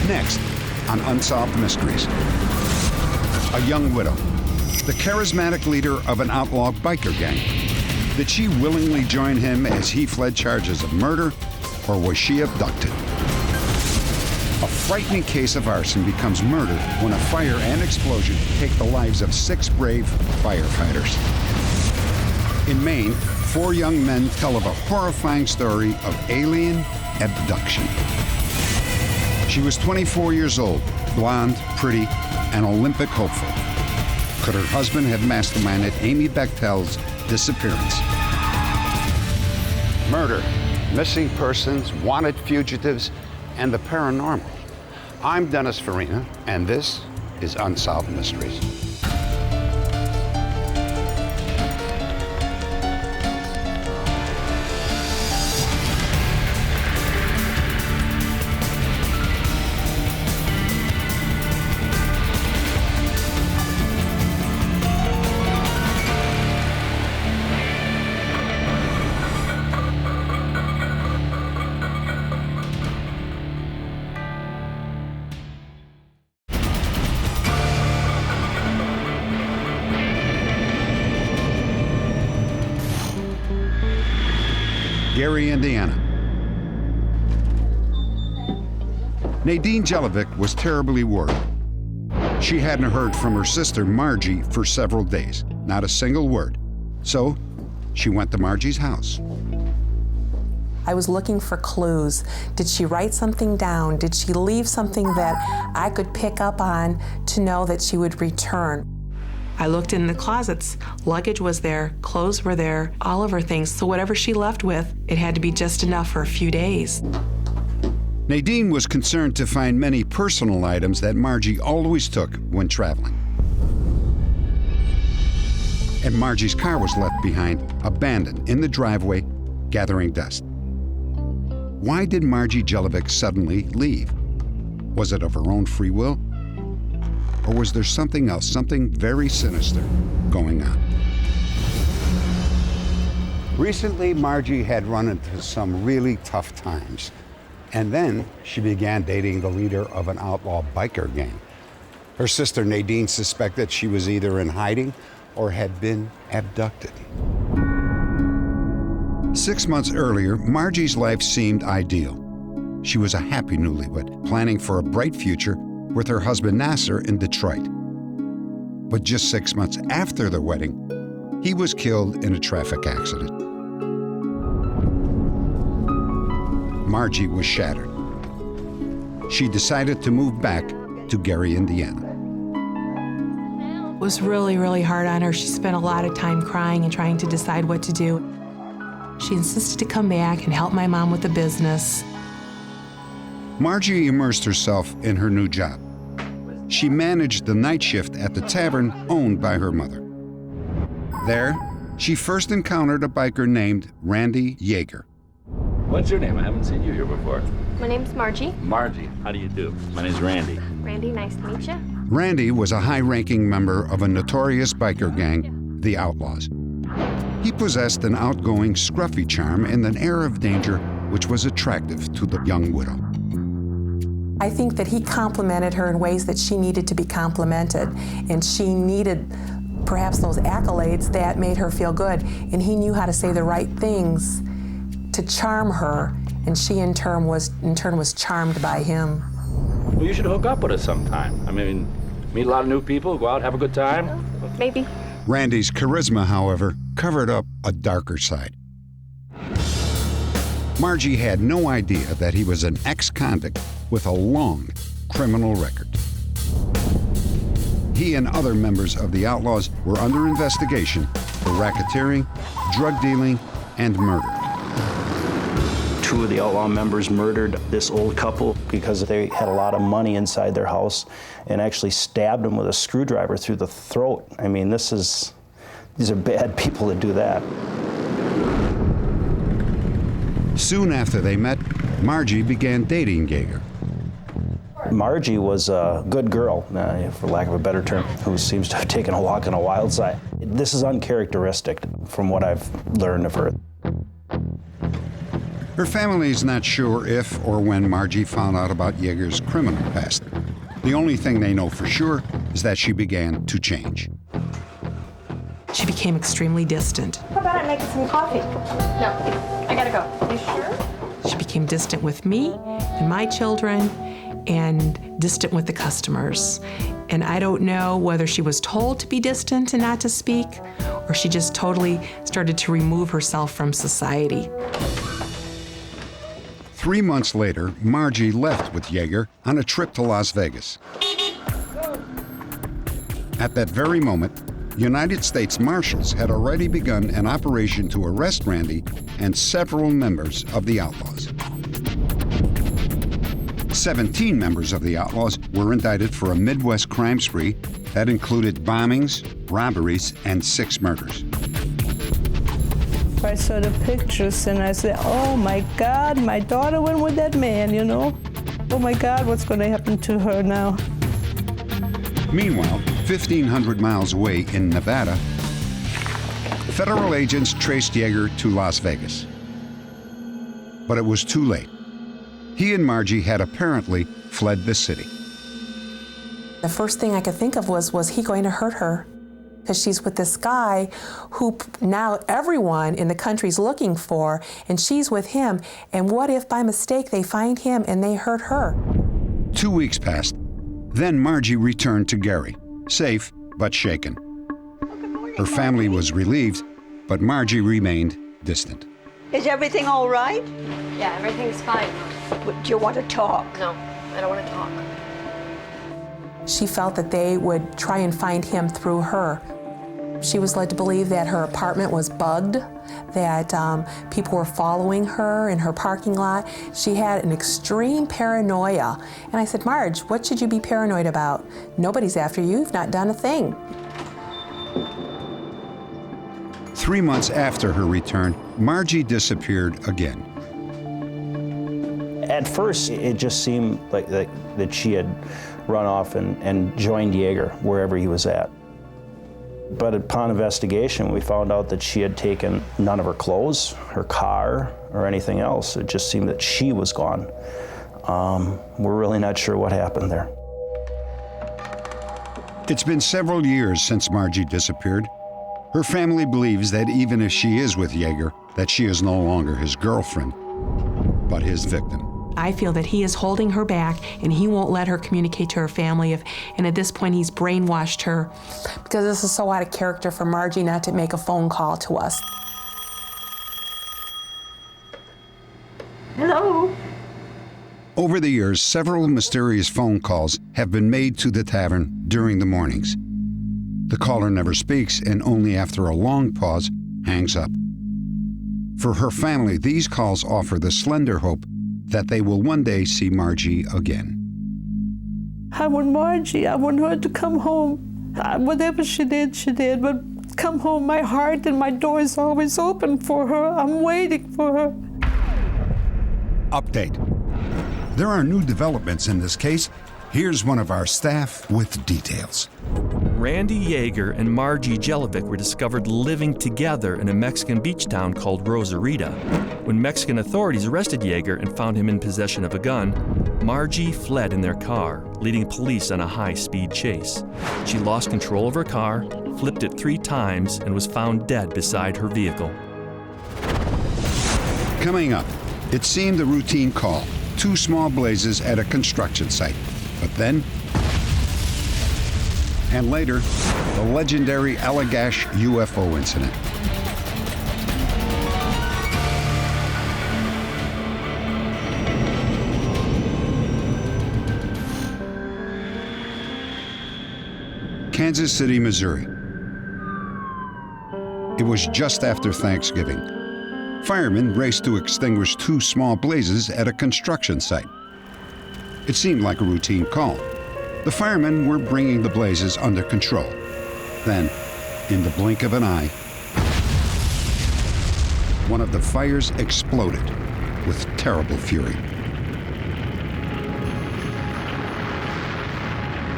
Next on Unsolved Mysteries. A young widow, the charismatic leader of an outlaw biker gang. Did she willingly join him as he fled charges of murder, or was she abducted? A frightening case of arson becomes murder when a fire and explosion take the lives of 6 brave firefighters. In Maine, 4 young men tell of a horrifying story of alien abduction. She was 24 years old, blonde, pretty, an Olympic hopeful. Could her husband have masterminded Amy Bechtel's disappearance? Murder, missing persons, wanted fugitives, and the paranormal. I'm Dennis Farina, and this is Unsolved Mysteries. Gary, Indiana. Nadine Jelovic was terribly worried. She hadn't heard from her sister, Margie, for several days. Not a single word. So she went to Margie's house. I was looking for clues. Did she write something down? Did she leave something that I could pick up on to know that she would return? I looked in the closets. Luggage was there, clothes were there, all of her things. So whatever she left with, it had to be just enough for a few days. Nadine was concerned to find many personal items that Margie always took when traveling. And Margie's car was left behind, abandoned in the driveway, gathering dust. Why did Margie Jelovic suddenly leave? Was it of her own free will? Or was there something else, something very sinister going on? Recently, Margie had run into some really tough times. And then she began dating the leader of an outlaw biker gang. Her sister Nadine suspected she was either in hiding or had been abducted. 6 months earlier, Margie's life seemed ideal. She was a happy newlywed, planning for a bright future with her husband Nasser in Detroit. But just 6 months after the wedding, he was killed in a traffic accident. Margie was shattered. She decided to move back to Gary, Indiana. It was really, really hard on her. She spent a lot of time crying and trying to decide what to do. She insisted to come back and help my mom with the business. Margie immersed herself in her new job. She managed the night shift at the tavern owned by her mother. There, she first encountered a biker named Randy Yager. What's your name? I haven't seen you here before. My name's Margie. Margie, how do you do? My name's Randy. Randy, nice to meet you. Randy was a high-ranking member of a notorious biker gang, the Outlaws. He possessed an outgoing, scruffy charm and an air of danger which was attractive to the young widow. I think that he complimented her in ways that she needed to be complimented, and she needed perhaps those accolades that made her feel good, and he knew how to say the right things to charm her, and she in turn was charmed by him. Well, you should hook up with us sometime. I mean, meet a lot of new people, go out, have a good time. Maybe. Randy's charisma, however, covered up a darker side. Margie had no idea that he was an ex-convict with a long criminal record. He and other members of the Outlaws were under investigation for racketeering, drug dealing, and murder. 2 of the outlaw members murdered this old couple because they had a lot of money inside their house and actually stabbed them with a screwdriver through the throat. I mean, these are bad people that do that. Soon after they met, Margie began dating Yager. Margie was a good girl, for lack of a better term, who seems to have taken a walk on a wild side. This is uncharacteristic from what I've learned of her. Her family is not sure if or when Margie found out about Yager's criminal past. The only thing they know for sure is that she began to change. She became extremely distant. How about I make some coffee? No, I gotta go. You sure? She became distant with me and my children and distant with the customers. And I don't know whether she was told to be distant and not to speak, or she just totally started to remove herself from society. 3 months later, Margie left with Yager on a trip to Las Vegas. At that very moment, United States Marshals had already begun an operation to arrest Randy and several members of the Outlaws. 17 members of the Outlaws were indicted for a Midwest crime spree that included bombings, robberies, and 6 murders. I saw the pictures and I said, oh my God, my daughter went with that man, you know? Oh my God, what's going to happen to her now? Meanwhile, 1,500 miles away in Nevada, federal agents traced Yager to Las Vegas. But it was too late. He and Margie had apparently fled the city. The first thing I could think of was he going to hurt her? Because she's with this guy who now everyone in the country's looking for, and she's with him. And what if by mistake they find him and they hurt her? 2 weeks passed. Then Margie returned to Gary, safe but shaken. Her family was relieved, but Margie remained distant. Is everything all right? Yeah, everything's fine. Do you want to talk? No, I don't want to talk. She felt that they would try and find him through her. She was led to believe that her apartment was bugged, that people were following her in her parking lot. She had an extreme paranoia. And I said, Marge, what should you be paranoid about? Nobody's after you. You've not done a thing. 3 months after her return, Margie disappeared again. At first, it just seemed like that she had run off and joined Yager wherever he was at. But upon investigation, we found out that she had taken none of her clothes, her car, or anything else. It just seemed that she was gone. We're really not sure what happened there. It's been several years since Margie disappeared. Her family believes that even if she is with Yager, that she is no longer his girlfriend, but his victim. I feel that he is holding her back and he won't let her communicate to her family. And at this point, he's brainwashed her. Because this is so out of character for Margie not to make a phone call to us. Hello? Over the years, several mysterious phone calls have been made to the tavern during the mornings. The caller never speaks and only after a long pause hangs up. For her family, these calls offer the slender hope that they will one day see Margie again. I want Margie. I want her to come home. Whatever she did, but come home. My heart and my door is always open for her. I'm waiting for her. Update. There are new developments in this case. Here's one of our staff with details. Randy Yager and Margie Jelovic were discovered living together in a Mexican beach town called Rosarita. When Mexican authorities arrested Yager and found him in possession of a gun, Margie fled in their car, leading police on a high-speed chase. She lost control of her car, flipped it 3 times, and was found dead beside her vehicle. Coming up, it seemed a routine call. 2 small blazes at a construction site. But then, and later, the legendary Allagash UFO incident. Kansas City, Missouri. It was just after Thanksgiving. Firemen raced to extinguish 2 small blazes at a construction site. It seemed like a routine call. The firemen were bringing the blazes under control. Then, in the blink of an eye, one of the fires exploded with terrible fury.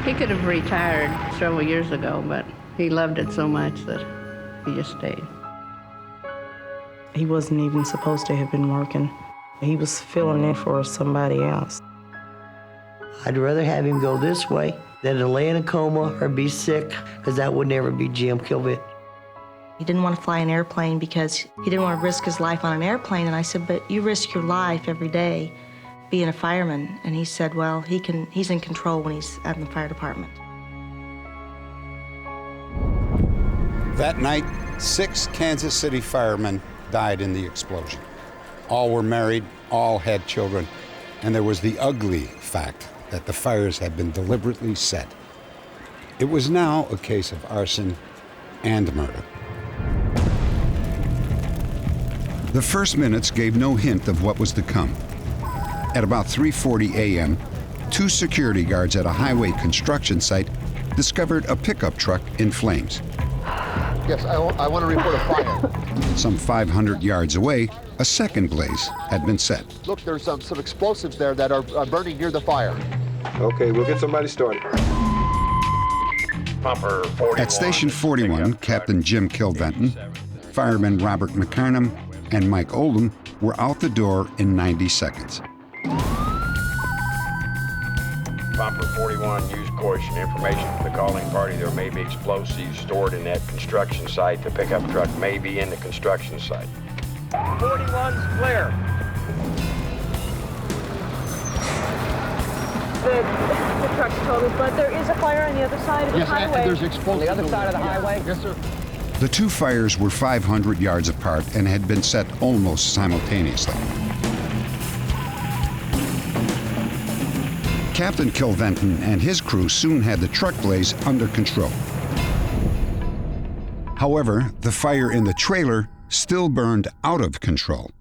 He could have retired several years ago, but he loved it so much that he just stayed. He wasn't even supposed to have been working. He was filling in for somebody else. I'd rather have him go this way than to lay in a coma or be sick, because that would never be Jim Kilvett. He didn't want to fly an airplane because he didn't want to risk his life on an airplane. And I said, but you risk your life every day being a fireman. And he said, well, he's in control when he's at the fire department. That night, 6 Kansas City firemen died in the explosion. All were married, all had children, and there was the ugly fact that the fires had been deliberately set. It was now a case of arson and murder. The first minutes gave no hint of what was to come. At about 3:40 a.m., 2 security guards at a highway construction site discovered a pickup truck in flames. Yes, I want to report a fire. Some 500 yards away, a second blaze had been set. Look, there's some explosives there that are burning near the fire. Okay, we'll get somebody started. Pumper 41. At Station 41, Captain Jim Kilventon, Firemen Robert McCarnham, and Mike Oldham were out the door in 90 seconds. Pumper 41, use caution. Information from the calling party. There may be explosives stored in that construction site. The pickup truck may be in the construction site. 41's clear. The truck's totaled, but there is a fire on the other side of the highway. Yes, there's explosives on the other side of the highway? Yes, sir. The 2 fires were 500 yards apart and had been set almost simultaneously. Captain Kilventon and his crew soon had the truck blaze under control. However, the fire in the trailer still burned out of control.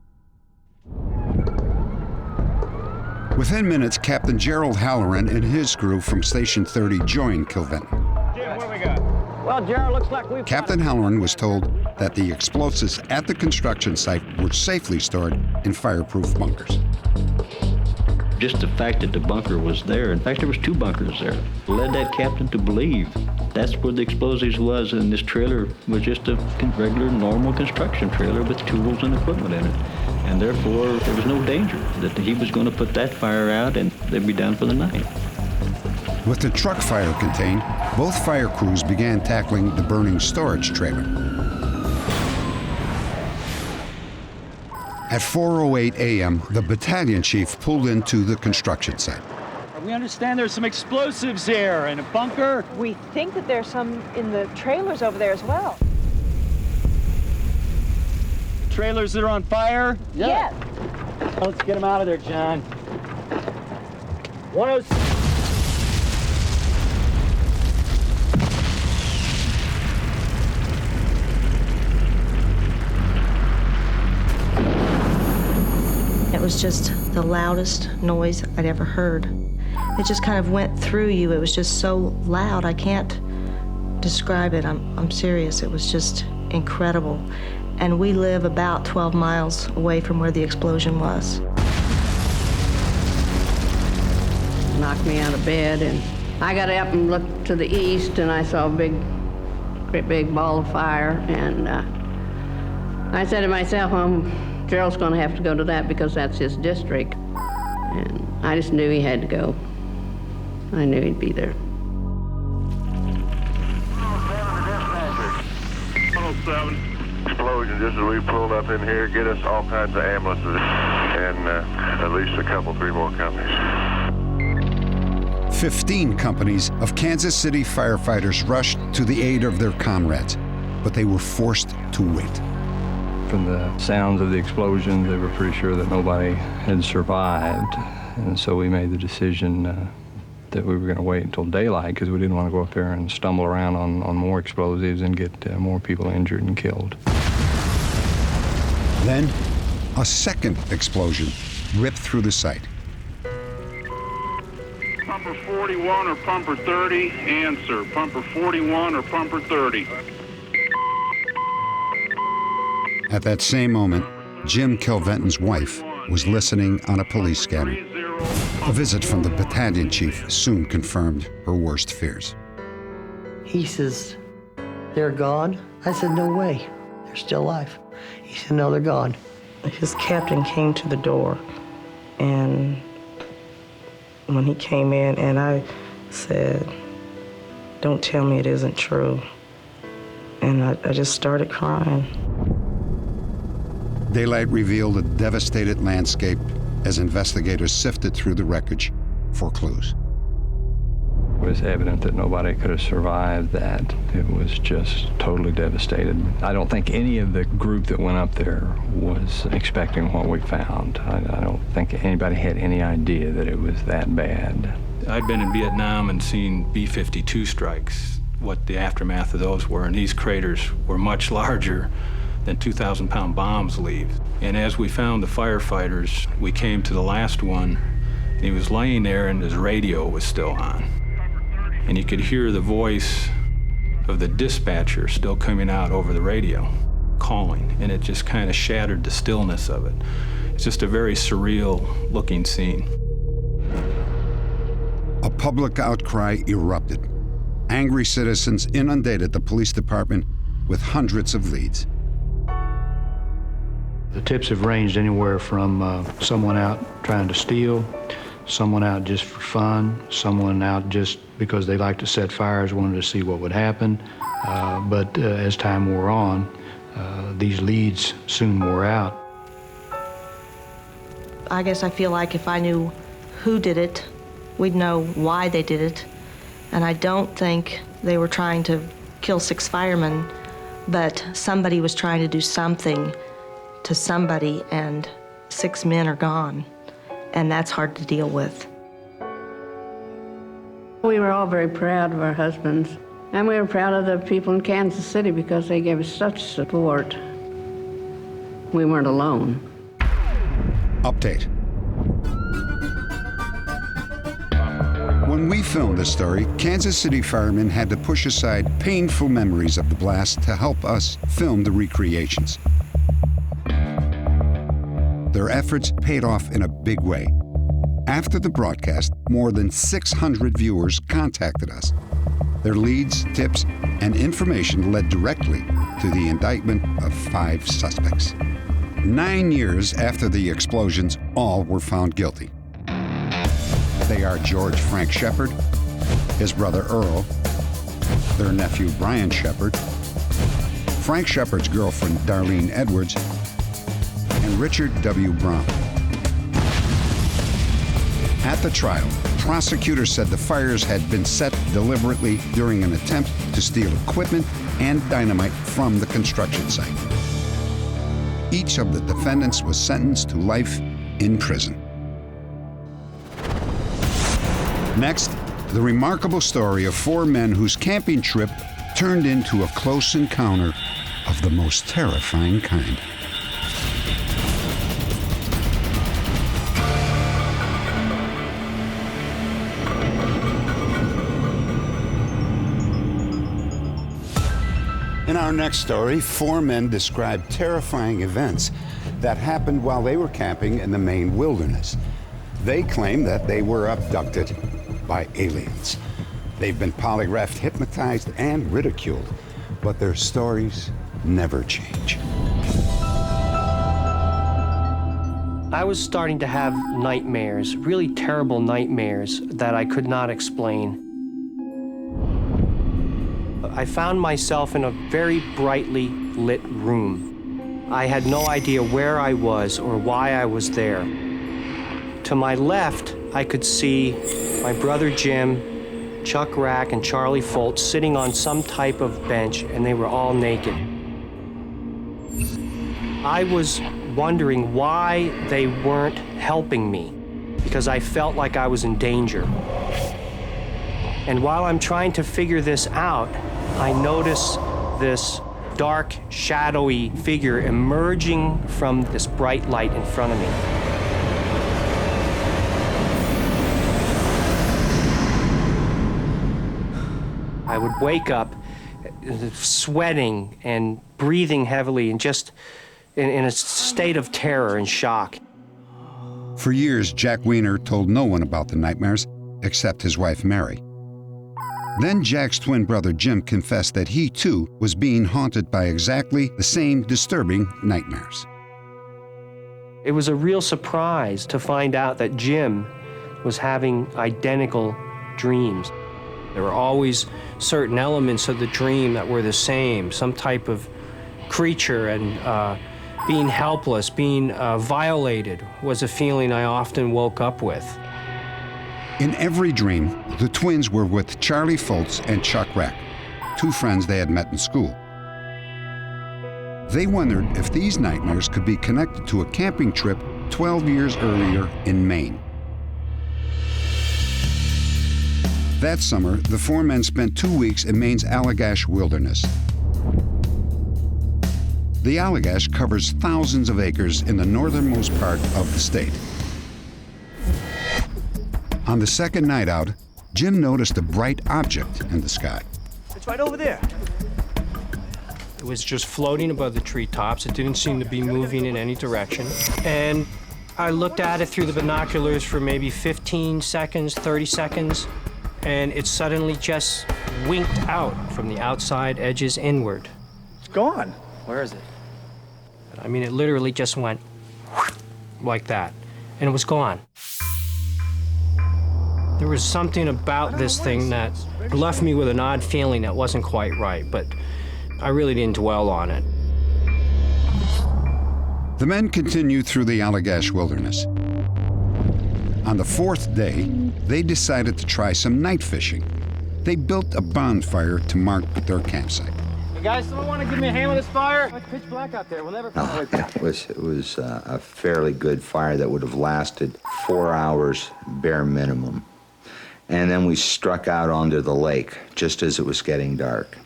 Within minutes, Captain Gerald Halloran and his crew from Station 30 joined Kilventon. Jim, what do we got? Well, Gerald, looks like we've... Captain Halloran was told that the explosives at the construction site were safely stored in fireproof bunkers. Just the fact that the bunker was there, in fact, there was 2 bunkers there, led that captain to believe that's where the explosives was, and this trailer was just a regular, normal construction trailer with tools and equipment in it. And therefore, there was no danger that he was going to put that fire out and they'd be done for the night. With the truck fire contained, both fire crews began tackling the burning storage trailer. At 4:08 a.m., the battalion chief pulled into the construction site. We understand there's some explosives here in a bunker. We think that there's some in the trailers over there as well. Trailers that are on fire? Yes. Let's get them out of there, John. 106. It was just the loudest noise I'd ever heard. It just kind of went through you. It was just so loud. I can't describe it. I'm serious. It was just incredible. And we live about 12 miles away from where the explosion was. Knocked me out of bed, and I got up and looked to the east, and I saw a great big ball of fire, and I said to myself, Gerald's going to have to go to that because that's his district. And I just knew he had to go. I knew he'd be there. 107. Explosion just as we pulled up in here, get us all kinds of ambulances and at least three more companies. 15 companies of Kansas City firefighters rushed to the aid of their comrades, but they were forced to wait. From the sounds of the explosion, they were pretty sure that nobody had survived. And so we made the decision that we were going to wait until daylight because we didn't want to go up there and stumble around on more explosives and get more people injured and killed. Then, a second explosion ripped through the site. Pumper 41 or Pumper 30, answer. Pumper 41 or Pumper 30. At that same moment, Jim Kilventon's wife was listening on a police scanner. A visit from the battalion chief soon confirmed her worst fears. He says, "They're gone?" I said, "No way. They're still alive." He said, "No, they're gone." his captain came to the door, and when he came in, and I said, "Don't tell me it isn't true." And I just started crying. Daylight revealed a devastated landscape as investigators sifted through the wreckage for clues. It was evident that nobody could have survived that. It was just totally devastated. I don't think any of the group that went up there was expecting what we found. I don't think anybody had any idea that it was that bad. I'd been in Vietnam and seen B-52 strikes, what the aftermath of those were, and these craters were much larger than 2,000-pound bombs leave. And as we found the firefighters, we came to the last one, and he was laying there and his radio was still on. And you could hear the voice of the dispatcher still coming out over the radio, calling, and it just kind of shattered the stillness of it. It's just a very surreal-looking scene. A public outcry erupted. Angry citizens inundated the police department with hundreds of leads. The tips have ranged anywhere from someone out trying to steal, someone out just for fun, someone out just because they like to set fires, wanted to see what would happen. But as time wore on, these leads soon wore out. I guess I feel like if I knew who did it, we'd know why they did it. And I don't think they were trying to kill 6 firemen, but somebody was trying to do something to somebody, and 6 men are gone. And that's hard to deal with. We were all very proud of our husbands, and we were proud of the people in Kansas City because they gave us such support. We weren't alone. Update. When we filmed this story, Kansas City firemen had to push aside painful memories of the blast to help us film the recreations. Their efforts paid off in a big way. After the broadcast, more than 600 viewers contacted us. Their leads, tips, and information led directly to the indictment of 5 suspects. 9 years after the explosions, all were found guilty. They are George Frank Shepard, his brother Earl, their nephew Brian Shepard, Frank Shepard's girlfriend Darlene Edwards, and Richard W. Brown. At the trial, prosecutors said the fires had been set deliberately during an attempt to steal equipment and dynamite from the construction site. Each of the defendants was sentenced to life in prison. Next, the remarkable story of 4 men whose camping trip turned into a close encounter of the most terrifying kind. In our next story, 4 men describe terrifying events that happened while they were camping in the Maine wilderness. They claim that they were abducted by aliens. They've been polygraphed, hypnotized, and ridiculed, but their stories never change. I was starting to have nightmares, really terrible nightmares that I could not explain. I found myself in a very brightly lit room. I had no idea where I was or why I was there. To my left, I could see my brother Jim, Chuck Rack, and Charlie Foltz sitting on some type of bench, and they were all naked. I was wondering why they weren't helping me, because I felt like I was in danger. And while I'm trying to figure this out, I notice this dark, shadowy figure emerging from this bright light in front of me. I would wake up sweating and breathing heavily and just in a state of terror and shock. For years, Jack Weiner told no one about the nightmares except his wife, Mary. Then Jack's twin brother, Jim, confessed that he, too, was being haunted by exactly the same disturbing nightmares. It was a real surprise to find out that Jim was having identical dreams. There were always certain elements of the dream that were the same, some type of creature, and being helpless, being violated was a feeling I often woke up with. In every dream, the twins were with Charlie Foltz and Chuck Rack, two friends they had met in school. They wondered if these nightmares could be connected to a camping trip 12 years earlier in Maine. That summer, the four men spent 2 weeks in Maine's Allagash wilderness. The Allagash covers thousands of acres in the northernmost part of the state. On the second night out, Jim noticed a bright object in the sky. It's right over there. It was just floating above the treetops. It didn't seem to be moving in any direction. And I looked at it through the binoculars for maybe 15 seconds, 30 seconds, and it suddenly just winked out from the outside edges inward. It's gone. Where is it? I mean, it literally just went like that, and it was gone. There was something about this thing that left me with an odd feeling that wasn't quite right, but I really didn't dwell on it. The men continued through the Allagash wilderness. On the fourth day, they decided to try some night fishing. They built a bonfire to mark their campsite. You guys, someone want to give me a hand with this fire? It's pitch black out there. We'll never find it. It was a fairly good fire that would have lasted 4 hours bare minimum. And then we struck out onto the lake just as it was getting dark.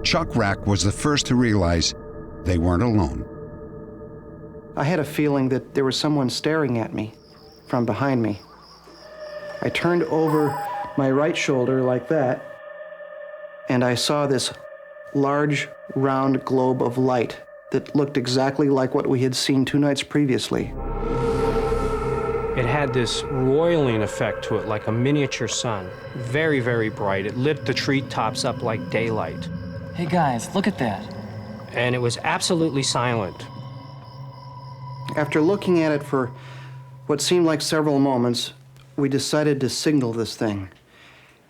Chuck Rack was the first to realize they weren't alone. I had a feeling that there was someone staring at me from behind me. I turned over my right shoulder like that, and I saw this large, round globe of light that looked exactly like what we had seen 2 nights previously. It had this roiling effect to it, like a miniature sun. Very, very bright. It lit the treetops up like daylight. Hey guys, look at that. And it was absolutely silent. After looking at it for what seemed like several moments, we decided to signal this thing.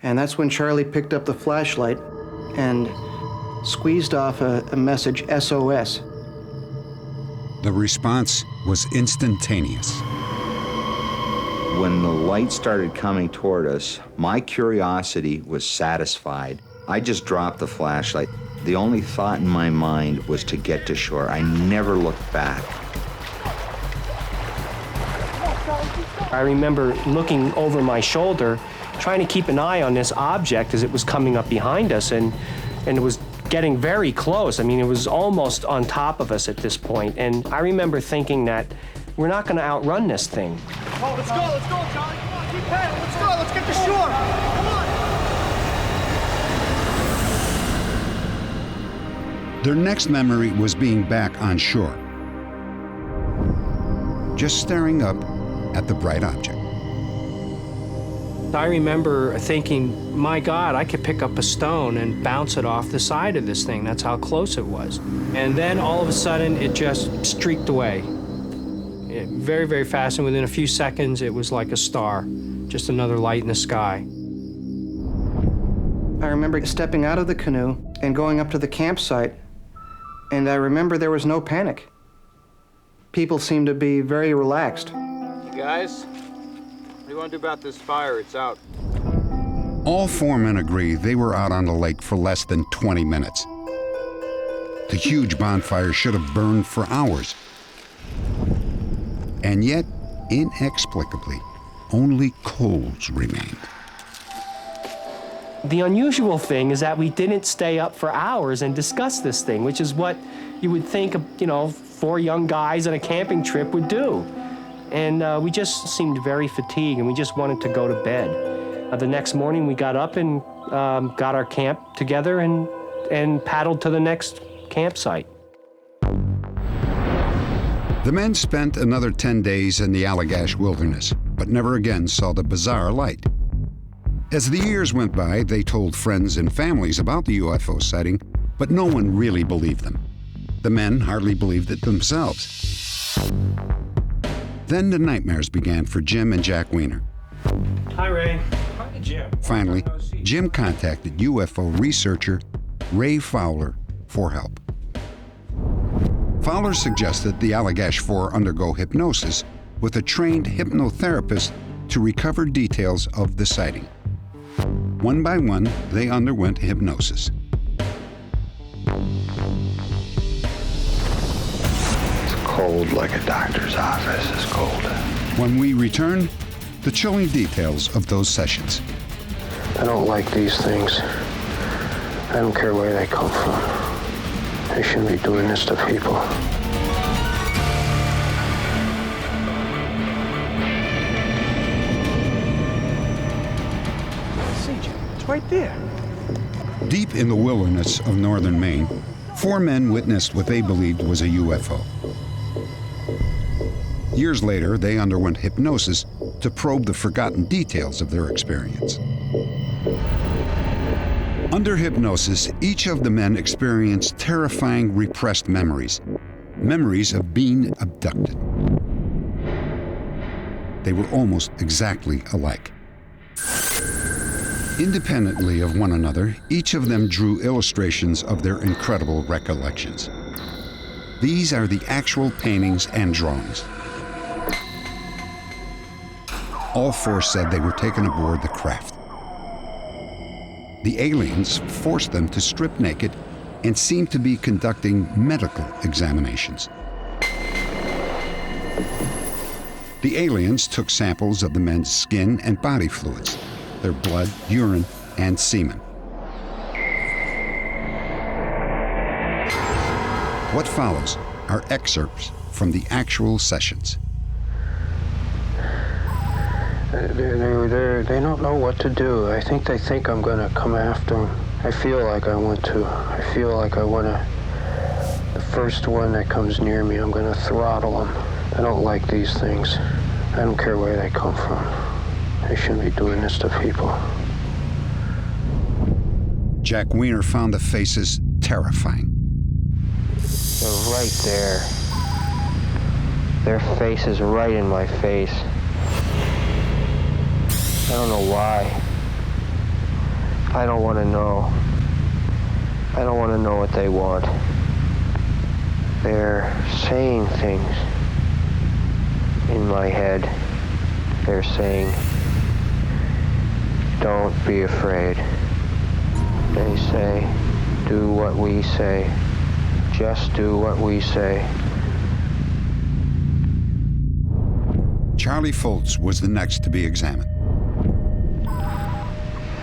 And that's when Charlie picked up the flashlight and squeezed off a message, SOS. The response was instantaneous. When the light started coming toward us, my curiosity was satisfied. I just dropped the flashlight. The only thought in my mind was to get to shore. I never looked back. I remember looking over my shoulder, trying to keep an eye on this object as it was coming up behind us, and it was getting very close. I mean, it was almost on top of us at this point. And I remember thinking that we're not going to outrun this thing. Oh, let's go, Charlie. Come on, keep paddling. Let's go, let's get to shore. Come on. Their next memory was being back on shore, just staring up at the bright object. I remember thinking, my God, I could pick up a stone and bounce it off the side of this thing. That's how close it was. And then all of a sudden, it just streaked away. Very, very fast, and within a few seconds, it was like a star, just another light in the sky. I remember stepping out of the canoe and going up to the campsite, and I remember there was no panic. People seemed to be very relaxed. You guys, what do you want to do about this fire? It's out. All four men agree they were out on the lake for less than 20 minutes. The huge bonfire should have burned for hours. And yet, inexplicably, only coals remained. The unusual thing is that we didn't stay up for hours and discuss this thing, which is what you would think, 4 young guys on a camping trip would do. And we just seemed very fatigued, and we just wanted to go to bed. The next morning, we got up and got our camp together and paddled to the next campsite. The men spent another 10 days in the Allagash wilderness, but never again saw the bizarre light. As the years went by, they told friends and families about the UFO sighting, but no one really believed them. The men hardly believed it themselves. Then the nightmares began for Jim and Jack Weiner. Hi, Ray. Hi, Jim. Finally, Jim contacted UFO researcher Ray Fowler for help. Fowler suggested the Allagash Four undergo hypnosis with a trained hypnotherapist to recover details of the sighting. One by one, they underwent hypnosis. It's cold like a doctor's office is cold. When we return, the chilling details of those sessions. I don't like these things. I don't care where they come from. They shouldn't be doing this to people. See, Jim, it's right there. Deep in the wilderness of northern Maine, 4 men witnessed what they believed was a UFO. Years later, they underwent hypnosis to probe the forgotten details of their experience. Under hypnosis, each of the men experienced terrifying repressed memories, memories of being abducted. They were almost exactly alike. Independently of one another, each of them drew illustrations of their incredible recollections. These are the actual paintings and drawings. All 4 said they were taken aboard the craft. The aliens forced them to strip naked and seemed to be conducting medical examinations. The aliens took samples of the men's skin and body fluids, their blood, urine, and semen. What follows are excerpts from the actual sessions. They don't know what to do. I think they think I'm going to come after them. I feel like I want to. I feel like I want to. The first one that comes near me, I'm going to throttle them. I don't like these things. I don't care where they come from. They shouldn't be doing this to people. Jack Weiner found the faces terrifying. They're right there. Their face is right in my face. I don't know why. I don't want to know. I don't want to know what they want. They're saying things in my head. They're saying, don't be afraid. They say, do what we say. Just do what we say. Charlie Foltz was the next to be examined.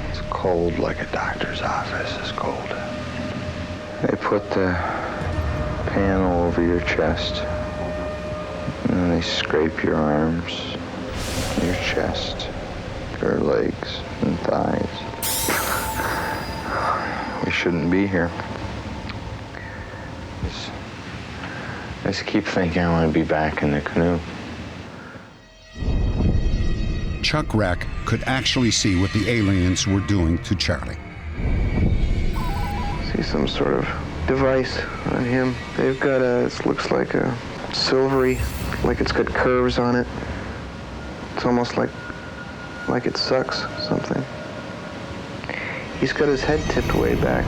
It's cold like a doctor's office is cold. They put the panel over your chest, and then they scrape your arms, your chest, your legs and thighs. We shouldn't be here. I just keep thinking I want to be back in the canoe. Chuck Rack could actually see what the aliens were doing to Charlie. See some sort of device on him. They've got it looks like a silvery, like it's got curves on it. It's almost like it sucks something. He's got his head tipped way back.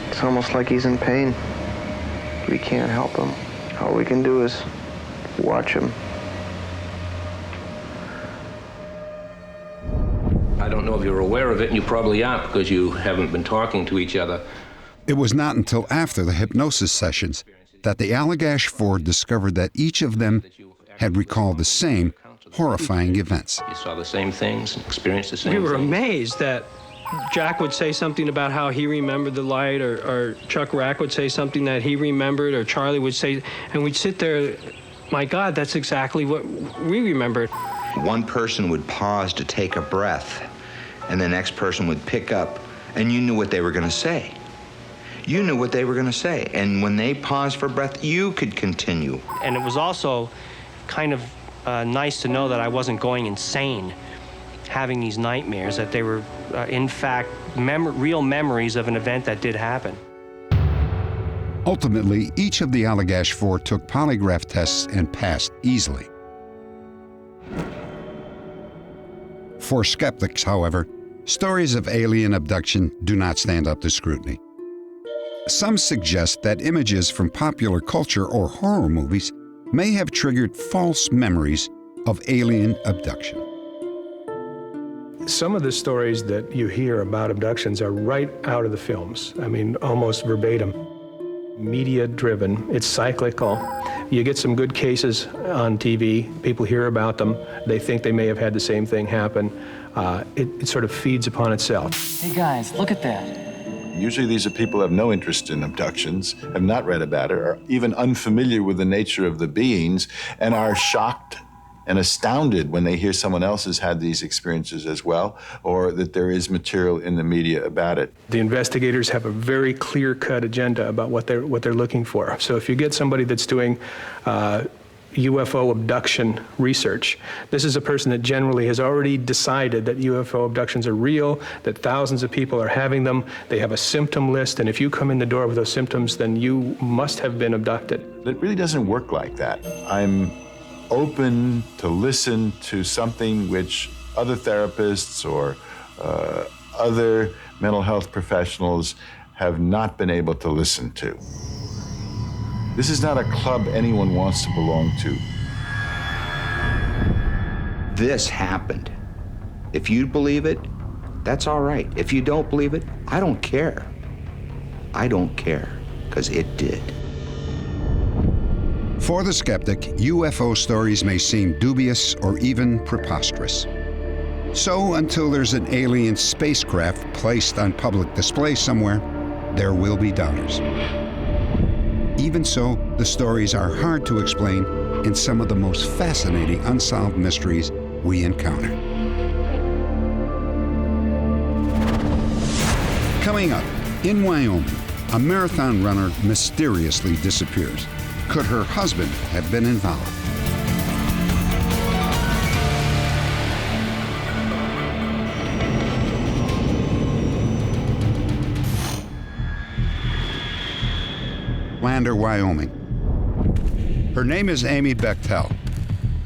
It's almost like he's in pain. We can't help him. All we can do is watch him. I don't know if you're aware of it, and you probably aren't because you haven't been talking to each other. It was not until after the hypnosis sessions that the Allagash Four discovered that each of them had recalled the same horrifying events. You saw the same things, experienced the same We were things. amazed that Jack would say something about how he remembered the light, or Chuck Rack would say something that he remembered, or Charlie would say, and we'd sit there, my God, that's exactly what we remembered. One person would pause to take a breath, and the next person would pick up, and you knew what they were going to say. You knew what they were going to say, and when they paused for breath, you could continue. And it was also kind of nice to know that I wasn't going insane having these nightmares, that they were, in fact, real memories of an event that did happen. Ultimately, each of the Allagash 4 took polygraph tests and passed easily. For skeptics, however, stories of alien abduction do not stand up to scrutiny. Some suggest that images from popular culture or horror movies may have triggered false memories of alien abduction. Some of the stories that you hear about abductions are right out of the films. I mean, almost verbatim. Media-driven, it's cyclical. You get some good cases on TV, people hear about them, they think they may have had the same thing happen. It sort of feeds upon itself. Hey guys, look at that. Usually these are people who have no interest in abductions, have not read about it, are even unfamiliar with the nature of the beings, and are shocked and astounded when they hear someone else has had these experiences as well, or that there is material in the media about it. The investigators have a very clear-cut agenda about what they're looking for. So if you get somebody that's doing UFO abduction research, this is a person that generally has already decided that UFO abductions are real, that thousands of people are having them, they have a symptom list, and if you come in the door with those symptoms, then you must have been abducted. It really doesn't work like that. I'm open to listen to something which other therapists or other mental health professionals have not been able to listen to. This is not a club anyone wants to belong to. This happened. If you believe it, that's all right. If you don't believe it, I don't care. I don't care, because it did. For the skeptic, UFO stories may seem dubious or even preposterous. So until there's an alien spacecraft placed on public display somewhere, there will be doubters. Even so, the stories are hard to explain in some of the most fascinating unsolved mysteries we encounter. Coming up, in Wyoming, a marathon runner mysteriously disappears. Could her husband have been involved? Lander, Wyoming. Her name is Amy Bechtel.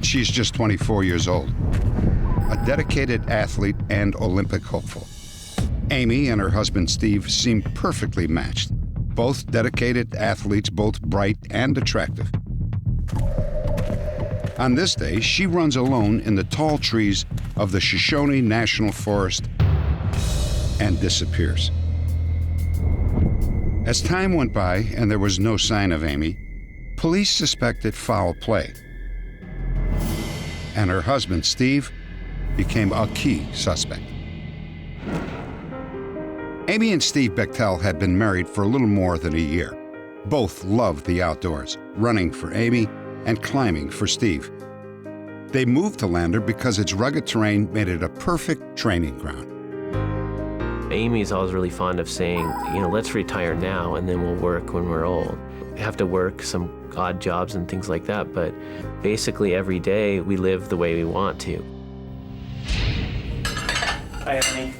She's just 24 years old, a dedicated athlete and Olympic hopeful. Amy and her husband Steve seem perfectly matched. Both dedicated athletes, both bright and attractive. On this day, she runs alone in the tall trees of the Shoshone National Forest and disappears. As time went by and there was no sign of Amy, police suspected foul play. And her husband, Steve, became a key suspect. Amy and Steve Bechtel had been married for a little more than a year. Both loved the outdoors, running for Amy and climbing for Steve. They moved to Lander because its rugged terrain made it a perfect training ground. Amy's always really fond of saying, let's retire now and then we'll work when we're old. We have to work some odd jobs and things like that, but basically every day we live the way we want to. Hi, Amy.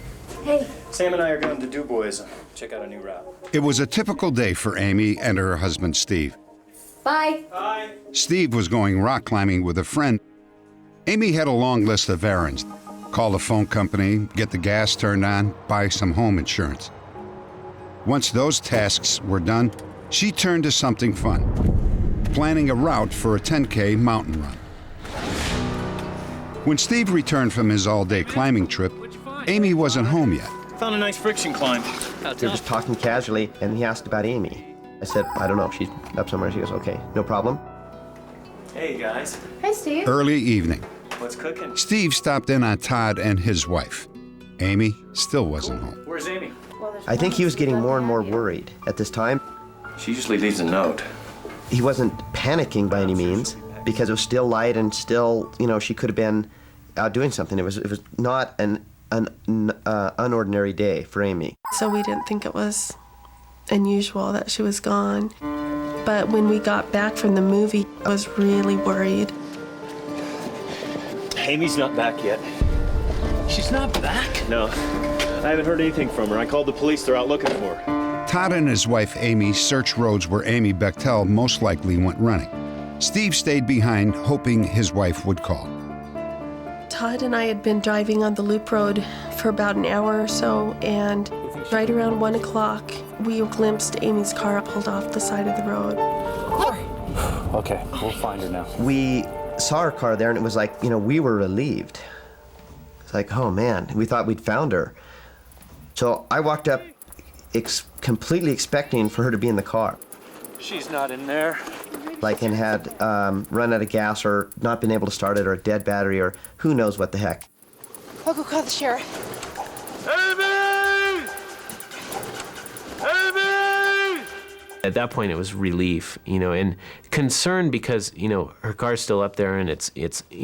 Hey. Sam and I are going to Du Bois. Check out a new route. It was a typical day for Amy and her husband, Steve. Bye. Bye. Steve was going rock climbing with a friend. Amy had a long list of errands. Call the phone company, get the gas turned on, buy some home insurance. Once those tasks were done, she turned to something fun, planning a route for a 10K mountain run. When Steve returned from his all-day climbing trip, Amy wasn't home yet. Found a nice friction climb. We were just talking casually, and he asked about Amy. I said, I don't know, she's up somewhere. She goes, okay, no problem. Hey, guys. Hi, Steve. Early evening. What's cooking? Steve stopped in on Todd and his wife. Amy still wasn't home. Where's Amy? I think he was getting more and more worried at this time. She usually leaves a note. He wasn't panicking by any means, because it was still light and still, she could have been out doing something. It was not an unordinary day for Amy. So we didn't think it was unusual that she was gone. But when we got back from the movie, I was really worried. Amy's not back yet. She's not back? No, I haven't heard anything from her. I called the police. They're out looking for her. Todd and his wife Amy searched roads where Amy Bechtel most likely went running. Steve stayed behind, hoping his wife would call. Todd and I had been driving on the loop road for about an hour or so, and right around 1 o'clock, we glimpsed Amy's car pulled off the side of the road. Okay, we'll find her now. We saw her car there, and it was like, we were relieved. It's like, oh man, we thought we'd found her. So I walked up completely expecting for her to be in the car. She's not in there. And had run out of gas or not been able to start it, or a dead battery, or who knows what the heck. I'll go call the sheriff. Amy! Amy! At that point, it was relief, and concern because, her car's still up there and it's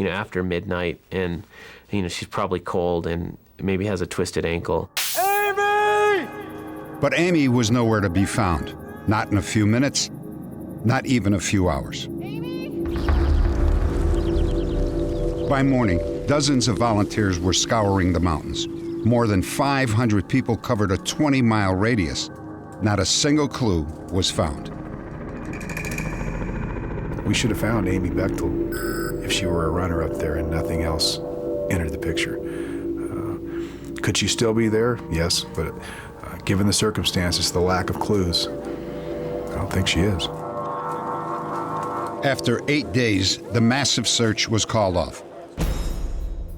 after midnight, and, she's probably cold and maybe has a twisted ankle. Amy! But Amy was nowhere to be found. Not in a few minutes, not even a few hours. By morning, dozens of volunteers were scouring the mountains. More than 500 people covered a 20-mile radius. Not a single clue was found. We should have found Amy Bechtel if she were a runner up there and nothing else entered the picture. Could she still be there? Yes, but given the circumstances, the lack of clues, I don't think she is. After 8 days, the massive search was called off.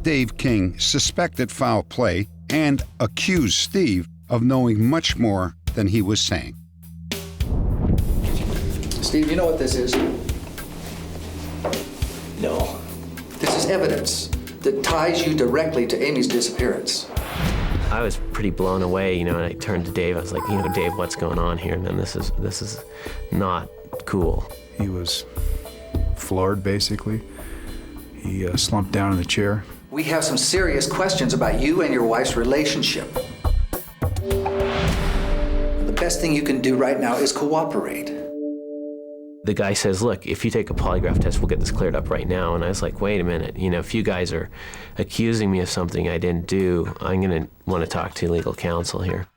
Dave King suspected foul play and accused Steve of knowing much more than he was saying. Steve, you know what this is? No. This is evidence that ties you directly to Amy's disappearance. I was pretty blown away, and I turned to Dave. I was like, Dave, what's going on here, man? This is not cool. He was floored, basically. He slumped down in the chair. We have some serious questions about you and your wife's relationship. The best thing you can do right now is cooperate. The guy says, look, if you take a polygraph test, we'll get this cleared up right now. And I was like, wait a minute, if you guys are accusing me of something I didn't do, I'm going to want to talk to legal counsel here.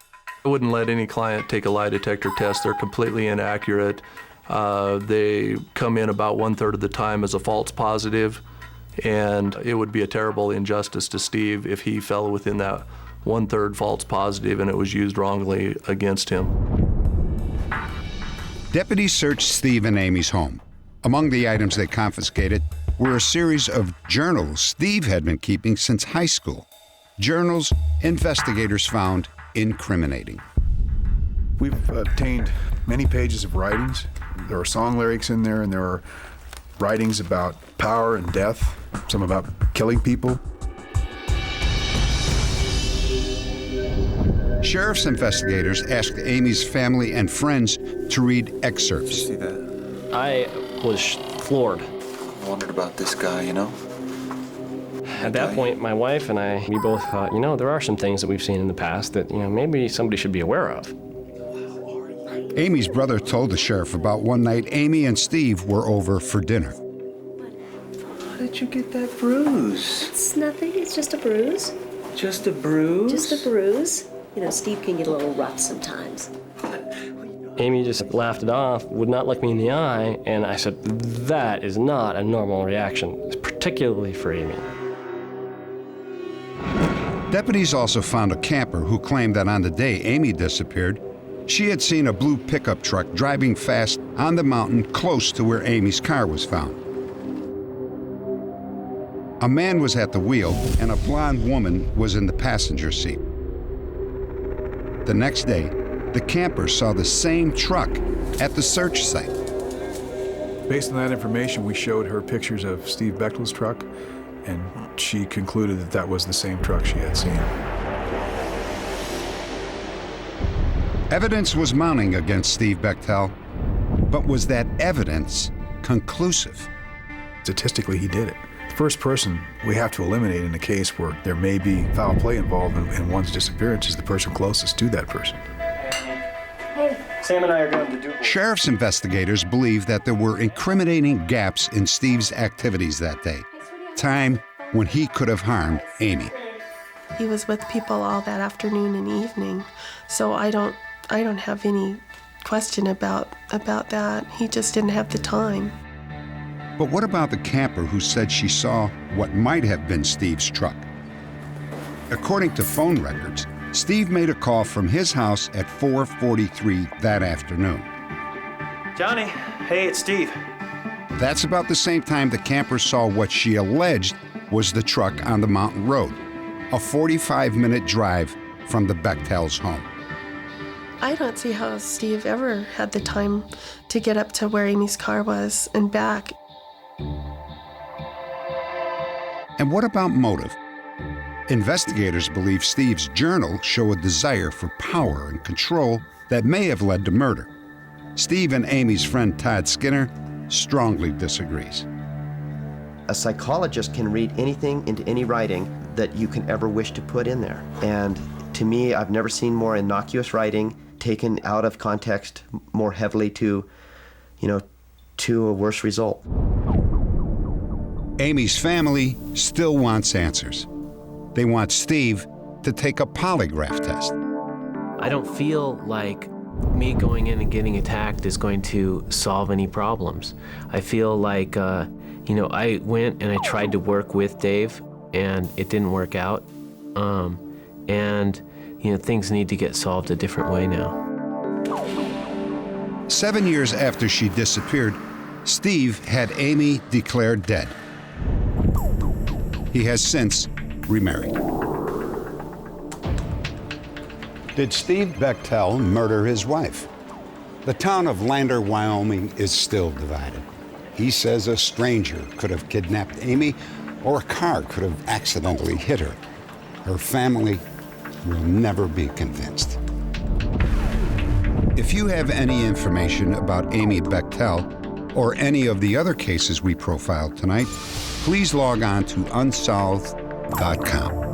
I wouldn't let any client take a lie detector test. They're completely inaccurate. They come in about 1/3 of the time as a false positive, and it would be a terrible injustice to Steve if he fell within that 1/3 false positive and it was used wrongly against him. Deputies searched Steve and Amy's home. Among the items they confiscated were a series of journals Steve had been keeping since high school. Journals investigators found incriminating. We've obtained many pages of writings. There are song lyrics in there, and there are writings about power and death, some about killing people. Sheriff's investigators asked Amy's family and friends to read excerpts. Did you see that? I was floored. I wondered about this guy, At that point, my wife and I, we both thought, there are some things that we've seen in the past that, maybe somebody should be aware of. Amy's brother told the sheriff about one night Amy and Steve were over for dinner. How did you get that bruise? It's nothing, it's just a bruise. Just a bruise? Just a bruise. Steve can get a little rough sometimes. Amy just laughed it off, would not look me in the eye, and I said, that is not a normal reaction, particularly for Amy. Deputies also found a camper who claimed that on the day Amy disappeared, she had seen a blue pickup truck driving fast on the mountain close to where Amy's car was found. A man was at the wheel and a blonde woman was in the passenger seat. The next day, the camper saw the same truck at the search site. Based on that information, we showed her pictures of Steve Bechtel's truck, and she concluded that that was the same truck she had seen. Evidence was mounting against Steve Bechtel, but was that evidence conclusive? Statistically, he did it. The first person we have to eliminate in a case where there may be foul play involved in one's disappearance is the person closest to that person. Hey, Sam and I are going to do. Sheriff's investigators believe that there were incriminating gaps in Steve's activities that day, time when he could have harmed Amy. He was with people all that afternoon and evening, so I don't I don't have any question about that. He just didn't have the time. But what about the camper who said she saw what might have been Steve's truck? According to phone records, Steve made a call from his house at 4:43 that afternoon. Johnny, hey, it's Steve. That's about the same time the camper saw what she alleged was the truck on the mountain road, a 45-minute drive from the Bechtels' home. I don't see how Steve ever had the time to get up to where Amy's car was and back. And what about motive? Investigators believe Steve's journal show a desire for power and control that may have led to murder. Steve and Amy's friend Todd Skinner strongly disagrees. A psychologist can read anything into any writing that you can ever wish to put in there. And to me, I've never seen more innocuous writing taken out of context more heavily to a worse result. Amy's family still wants answers. They want Steve to take a polygraph test. I don't feel like me going in and getting attacked is going to solve any problems. I feel like, I went and I tried to work with Dave and it didn't work out. Things need to get solved a different way now. 7 years after she disappeared, Steve had Amy declared dead. He has since remarried. Did Steve Bechtel murder his wife? The town of Lander, Wyoming is still divided. He says a stranger could have kidnapped Amy or a car could have accidentally hit her. Her family will never be convinced. If you have any information about Amy Bechtel or any of the other cases we profiled tonight, please log on to Unsolved.com.